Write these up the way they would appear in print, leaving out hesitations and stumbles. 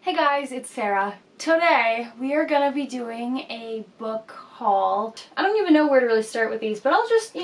Hey guys, it's Sarah. Today we are gonna be doing a book haul. I don't even know where to really start with these, but I'll just,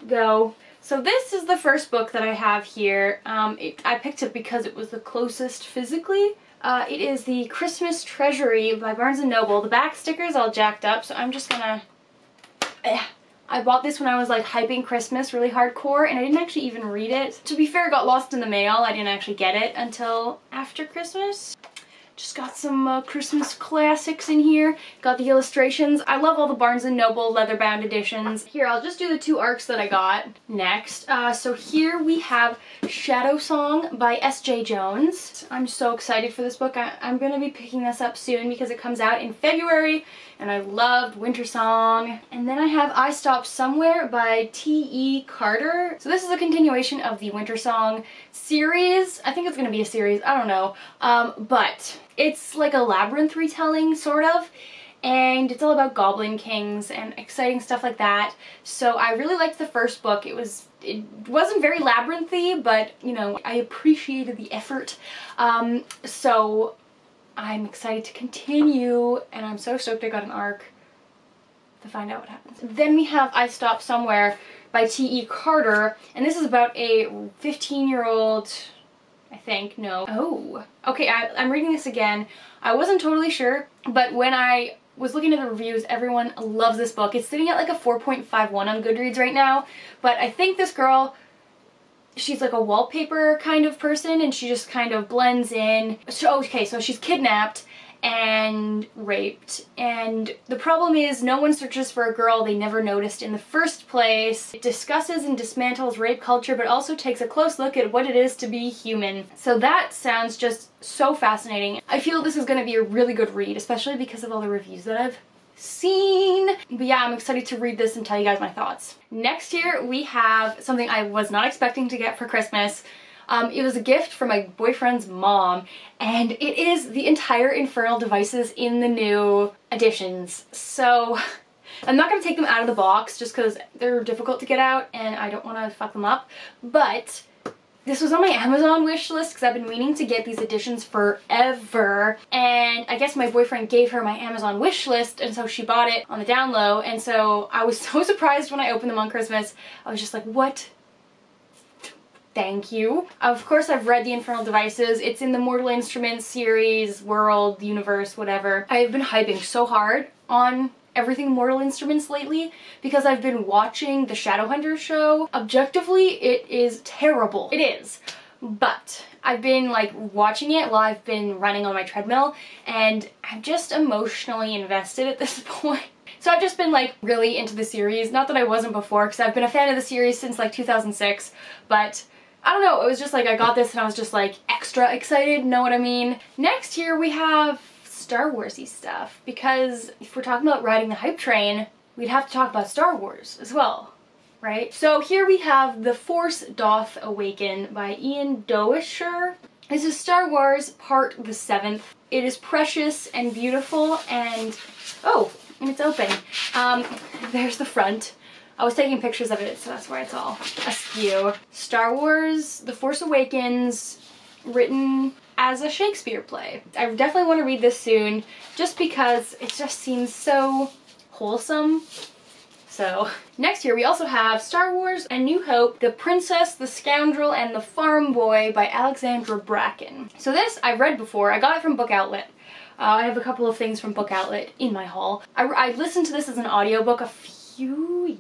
go. So this is the first book that I have here. I picked it because it was the closest physically. It is The Christmas Treasury by Barnes & Noble. The back sticker's all jacked up, so I'm just gonna... I bought this when I was like hyping Christmas really hardcore, and I didn't actually even read it. To be fair, it got lost in the mail. I didn't actually get it until after Christmas. Just got some Christmas classics in here. Got the illustrations. I love all the Barnes & Noble leather-bound editions. Here, I'll just do the two arcs that I got next. So here we have Shadow Song by S.J. Jones. I'm so excited for this book. I'm going to be picking this up soon because it comes out in February, and I loved Winter Song. And then I have I Stopped Somewhere by T.E. Carter. So this is a continuation of the Winter Song series. I think it's going to be a series. I don't know. But it's like a labyrinth retelling, sort of, and it's all about goblin kings and exciting stuff like that. So I really liked the first book. It wasn't very labyrinthy, but I appreciated the effort. So I'm excited to continue, and I'm so stoked I got an arc to find out what happens. Then we have I Stopped Somewhere by T.E. Carter, and this is about a 15-year-old, I think, no. Oh, okay, I'm reading this again. I wasn't totally sure, but when I was looking at the reviews, everyone loves this book. It's sitting at like a 4.51 on Goodreads right now, but I think this girl, she's like a wallpaper kind of person, and she just kind of blends in. So, okay, so she's kidnapped and raped, and the problem is no one searches for a girl they never noticed in the first place. It discusses and dismantles rape culture, but also takes a close look at what it is to be human. So that sounds just so fascinating. I feel this is going to be a really good read, especially because of all the reviews that I've seen. But yeah, I'm excited to read this and tell you guys my thoughts. Next here we have something I was not expecting to get for Christmas. It was a gift from my boyfriend's mom, and it is the entire Infernal Devices in the new editions. So I'm not going to take them out of the box just because they're difficult to get out and I don't want to fuck them up, but this was on my Amazon wish list because I've been meaning to get these editions forever, and I guess my boyfriend gave her my Amazon wish list, and so she bought it on the down low, and so I was so surprised when I opened them on Christmas. I was just like, what? Thank you. Of course, I've read the Infernal Devices. It's in the Mortal Instruments series, world, universe, whatever. I've been hyping so hard on everything Mortal Instruments lately because I've been watching the Shadowhunters show. Objectively, it is terrible. It is. But I've been like watching it while I've been running on my treadmill, and I'm just emotionally invested at this point. So I've just been like really into the series. Not that I wasn't before, because I've been a fan of the series since like 2006, but I don't know, it was just like I got this and I was just like extra excited, know what I mean? Next here we have Star Wars-y stuff, because if we're talking about riding the hype train, we'd have to talk about Star Wars as well, right? So here we have The Force Doth Awaken by Ian Doescher. This is Star Wars Part the 7th. It is precious and beautiful, and oh, and it's open. There's the front. I was taking pictures of it, so that's why it's all askew. Star Wars The Force Awakens, written as a Shakespeare play. I definitely want to read this soon, just because it just seems so wholesome. So, next here we also have Star Wars A New Hope, The Princess, the Scoundrel, and the Farm Boy by Alexandra Bracken. So this I've read before. I got it from Book Outlet. I have a couple of things from Book Outlet in my haul. I listened to this as an audiobook a few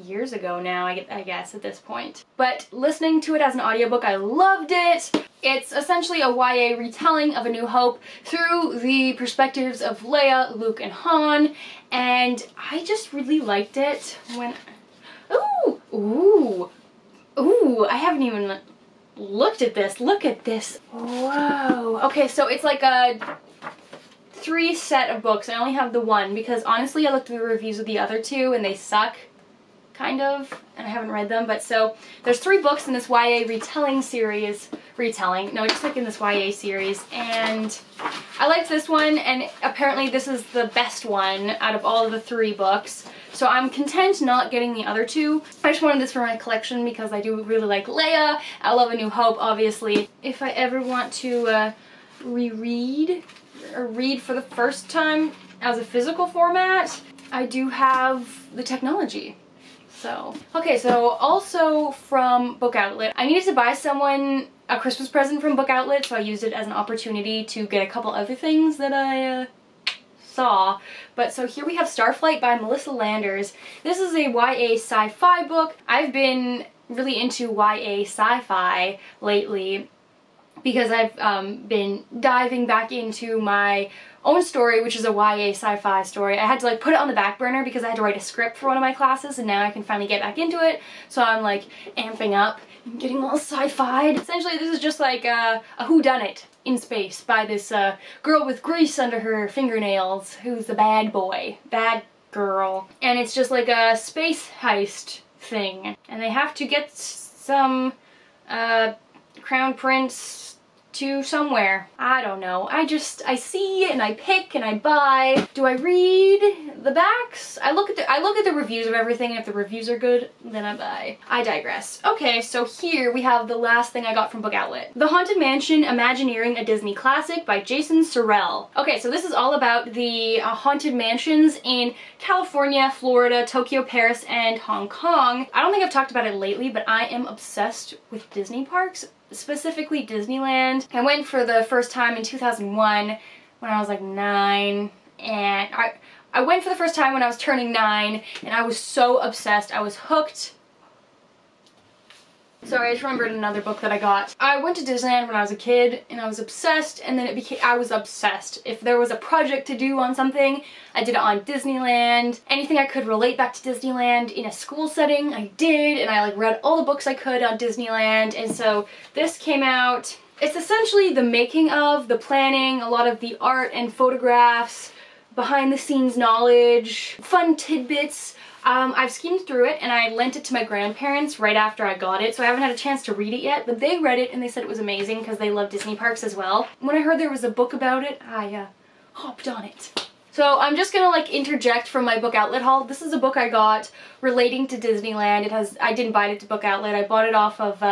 years ago now, I guess, at this point. But listening to it as an audiobook, I loved it. It's essentially a YA retelling of A New Hope through the perspectives of Leia, Luke, and Han, and I just really liked it when... Ooh, I haven't even looked at this. Look at this. Whoa. Okay, so it's like a 3 set of books. I only have the one because honestly I looked at the reviews of the other 2 and they suck, kind of, and I haven't read them. But so there's 3 books in this YA retelling series. Just like in this YA series, and I liked this one, and apparently this is the best one out of all of the 3 books. So I'm content not getting the other 2. I just wanted this for my collection because I do really like Leia. I love A New Hope, obviously. If I ever want to reread or read for the first time as a physical format, I do have the technology. So, okay, so also from Book Outlet, I needed to buy someone a Christmas present from Book Outlet, so I used it as an opportunity to get a couple other things that I saw. But so here we have Starflight by Melissa Landers. This is a YA sci-fi book. I've been really into YA sci-fi lately because I've been diving back into my own story, which is a YA sci-fi story. I had to like put it on the back burner because I had to write a script for one of my classes, and now I can finally get back into it. So I'm like amping up and getting all sci-fi'd. Essentially this is just like a whodunit in space by this girl with grease under her fingernails who's the bad boy, bad girl. And it's just like a space heist thing. And they have to get some crown prince to somewhere. I don't know. I see and I pick and I buy. Do I read the backs? I look at the reviews of everything, and if the reviews are good, then I buy. I digress. Okay, so here we have the last thing I got from Book Outlet. The Haunted Mansion: Imagineering a Disney Classic by Jason Sorrell. Okay, so this is all about the haunted mansions in California, Florida, Tokyo, Paris, and Hong Kong. I don't think I've talked about it lately, but I am obsessed with Disney parks, specifically Disneyland. I went for the first time in 2001 when I was like 9, and I went for the first time when I was turning 9, and I was so obsessed. I was hooked. Sorry, I just remembered another book that I got. I went to Disneyland when I was a kid, and I was obsessed, and then I was obsessed. If there was a project to do on something, I did it on Disneyland. Anything I could relate back to Disneyland in a school setting, I did, and I like read all the books I could on Disneyland. And so this came out. It's essentially the making of, the planning, a lot of the art and photographs, behind the scenes knowledge, fun tidbits. I've skimmed through it, and I lent it to my grandparents right after I got it, so I haven't had a chance to read it yet, but they read it and they said it was amazing because they love Disney parks as well. When I heard there was a book about it, I hopped on it. So I'm just gonna like interject from my Book Outlet haul. This is a book I got relating to Disneyland. I didn't buy it at Book Outlet. I bought it off of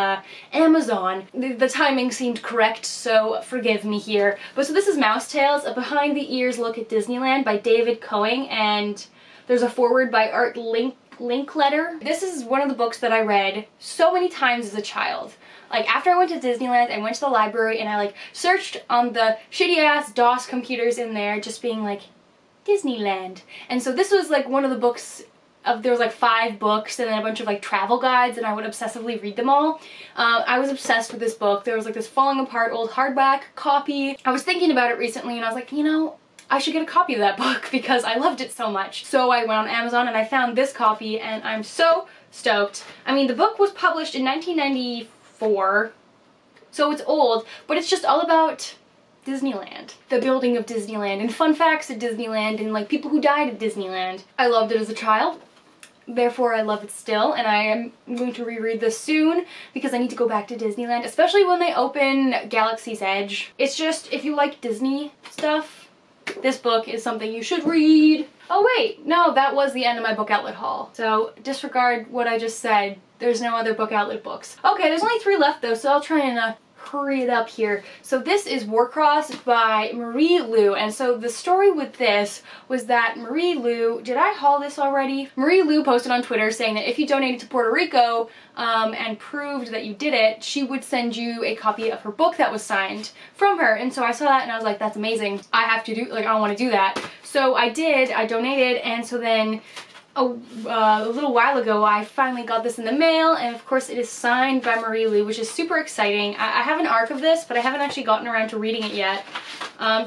Amazon. The timing seemed correct, so forgive me here. But so this is Mouse Tales, a behind the ears look at Disneyland by David Coing, and there's a foreword by Art Linkletter. This is one of the books that I read so many times as a child. Like after I went to Disneyland, I went to the library and I like searched on the shitty ass DOS computers in there, just being like, Disneyland. And so this was like one of the books there was like 5 books and then a bunch of like travel guides, and I would obsessively read them all. I was obsessed with this book. There was like this falling apart old hardback copy. I was thinking about it recently and I was like, you know, I should get a copy of that book because I loved it so much. So I went on Amazon and I found this copy, and I'm so stoked. I mean, the book was published in 1994, so it's old, but it's just all about Disneyland, the building of Disneyland, and fun facts at Disneyland, and like people who died at Disneyland. I loved it as a child, therefore I love it still, and I am going to reread this soon because I need to go back to Disneyland, especially when they open Galaxy's Edge. It's just, if you like Disney stuff, this book is something you should read. Oh wait, no, that was the end of my Book Outlet haul. So disregard what I just said. There's no other Book Outlet books. Okay, there's only 3 left though, so I'll try and hurry it up here. So this is Warcross by Marie Lu, and so the story with this was that Marie Lu, did I haul this already? Marie Lu posted on Twitter saying that if you donated to Puerto Rico and proved that you did it, she would send you a copy of her book that was signed from her. And so I saw that and I was like, that's amazing. I have to do, like, I want to do that. So I did, I donated, and so then a little while ago I finally got this in the mail, and of course it is signed by Marie Lu, which is super exciting. I have an arc of this, but I haven't actually gotten around to reading it yet,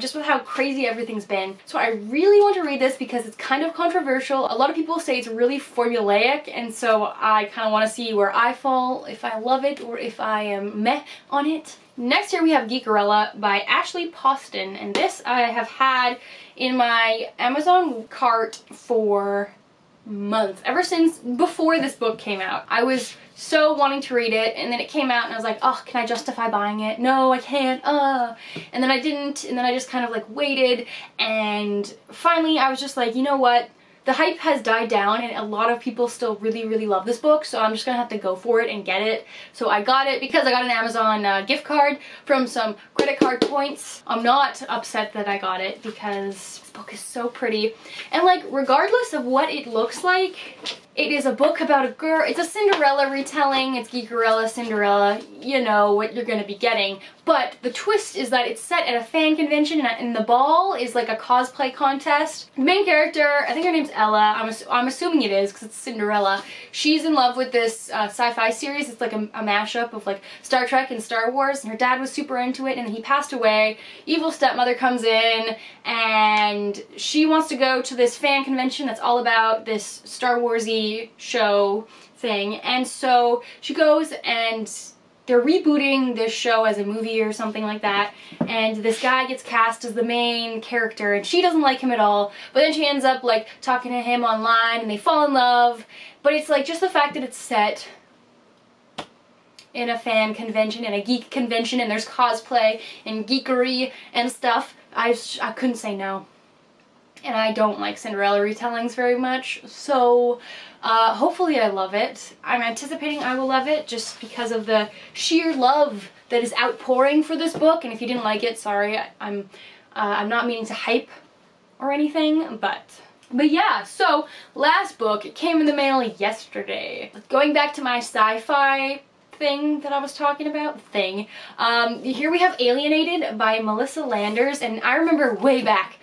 just with how crazy everything's been. So I really want to read this because it's kind of controversial. A lot of people say it's really formulaic, and so I kind of want to see where I fall, if I love it or if I am meh on it. Next here we have Geekerella by Ashley Poston, and this I have had in my Amazon cart for months, ever since before this book came out. I was so wanting to read it, and then it came out and I was like, oh, can I justify buying it? No, I can't, and then I didn't, and then I just kind of like waited, and finally I was just like, you know what, the hype has died down and a lot of people still really love this book, so I'm just gonna have to go for it and get it. So I got it because I got an Amazon gift card from some credit card points. I'm not upset that I got it because this book is so pretty, and like regardless of what it looks like, it is a book about a girl. It's a Cinderella retelling. It's Geekerella, Cinderella, you know what you're gonna be getting. But the twist is that it's set at a fan convention, and the ball is like a cosplay contest. The main character, I think her name's Ella, I'm assuming it is because it's Cinderella. She's in love with this sci-fi series. It's like a mashup of like Star Trek and Star Wars, and her dad was super into it, and then he passed away. Evil stepmother comes in, and she wants to go to this fan convention that's all about this Star Wars-y show thing, and so she goes, and they're rebooting this show as a movie or something like that, and this guy gets cast as the main character, and she doesn't like him at all, but then she ends up like talking to him online, and they fall in love. But it's like just the fact that it's set in a fan convention and a geek convention, and there's cosplay and geekery and stuff, I couldn't say no. And I don't like Cinderella retellings very much, so hopefully I love it. I'm anticipating I will love it just because of the sheer love that is outpouring for this book. And if you didn't like it, sorry, I'm not meaning to hype or anything, but yeah. So last book, it came in the mail yesterday. Going back to my sci-fi thing that I was talking about, here we have Alienated by Melissa Landers, and I remember way back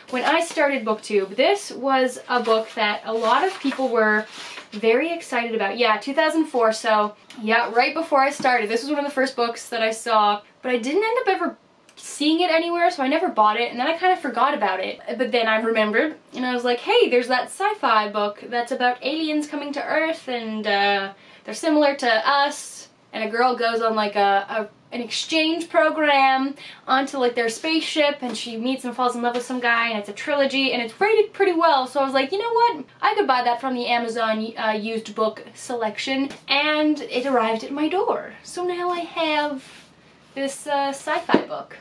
when I started BookTube, this was a book that a lot of people were very excited about. Yeah, 2004, so yeah, right before I started. This was one of the first books that I saw, but I didn't end up ever seeing it anywhere, so I never bought it, and then I kind of forgot about it. But then I remembered, and I was like, hey, there's that sci-fi book that's about aliens coming to Earth, and they're similar to us, and a girl goes on like an exchange program onto like their spaceship, and she meets and falls in love with some guy, and it's a trilogy, and it's rated pretty well. So I was like, you know what, I could buy that from the Amazon used book section, and it arrived at my door. So now I have this sci-fi book,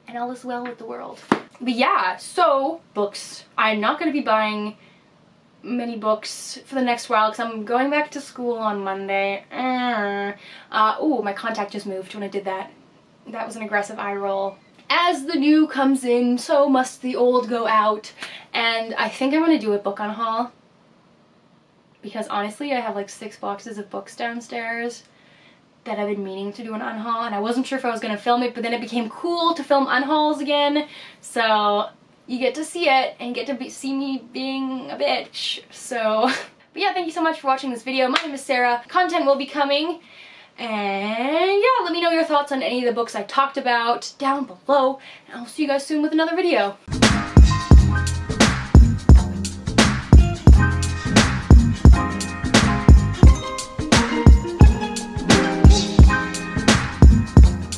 and all is well with the world. But yeah, so books. I'm not going to be buying many books for the next while because I'm going back to school on Monday. Oh, my contact just moved when I did that. That was an aggressive eye roll. As the new comes in, so must the old go out. And I think I'm going to do a book on haul, because honestly I have like 6 boxes of books downstairs that I've been meaning to do an unhaul, and I wasn't sure if I was going to film it, but then it became cool to film unhauls again. So you get to see it, and get to see me being a bitch. So, but yeah, thank you so much for watching this video. My name is Sarah. Content will be coming. And yeah, let me know your thoughts on any of the books I talked about down below. And I'll see you guys soon with another video.